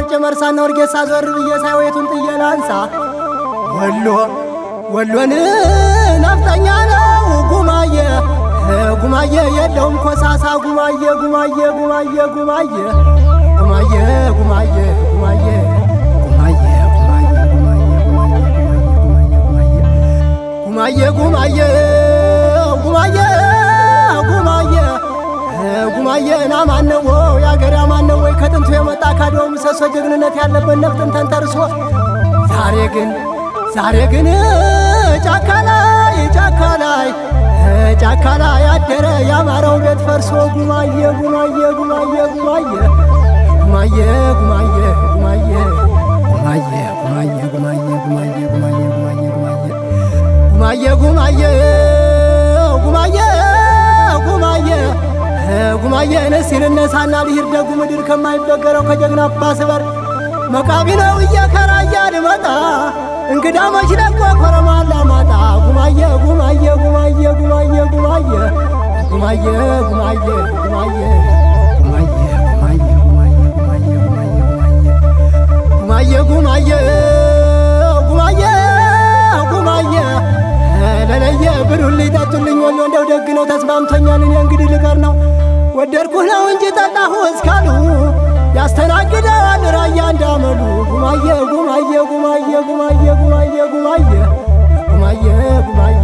አርጨ መርሳና ወርጌሳ ዞር ብዬ ሳይወቱን ጥየላንሳ ወሎን ናፍጠኛ ነው ጉማዬ ጉማዬ የለውም ኮሳሳ ጉማዬ ጉማዬ ጉማዬ ጉማዬ ጉማዬ ጉማዬ ጉማዬ ጉማዬ ጉማዬ ጉማዬ ጉማዬ ና ማነው ያገር ማነው ወይ ከጥንቱ የመጣ ካደው ምሰሶ ጀግንነት ያለበት ነፍጥን ተንተርሶ ዛሬ ግን ጫካ ላይ ያደረ ያማረው ቤት ፈርሶ ጉማዬ ጉማዬ ጉማዬ ጉማዬ ጉማዬ ጉማዬ ጉማዬ ጉማዬ ጉማዬ ጉማዬ ጉማዬ ጉማዬ ጉማዬ ጉማዬ ጉማዬ ጉማዬ ነሲል ነሳና ልሂድ ደጉ ምድር ከማይበገረው ከጀግና አባስበር መቃቢ ነው እየከራያ ልመጣ እንግዳ መች ለቆ ኮረማላ ማጣ ጉማዬ ጉማዬ ጉማዬ ጉማዬ ጉማዬ ጉማዬ ጉማዬ ጉማዬ ጉማዬ ጉማዬ ጉማዬ ጉማዬ ጉማዬ ጉማዬ ጉማዬ ለለየ ብሉልኝ ጠጡልኝ ወሎ እንደው ደግ ነው ተስማምቶኛል እኔ እንግዲህ ልቀር ነው ወደድኩህ ነው እንጂ ጠላሁ እስካሉ ያስተናግደዋል ራያ እንዳመሉ ጉማዬ ጉማዬ ጉማዬ ጉማዬ ጉማዬ ጉማዬ ጉማዬ ጉማዬ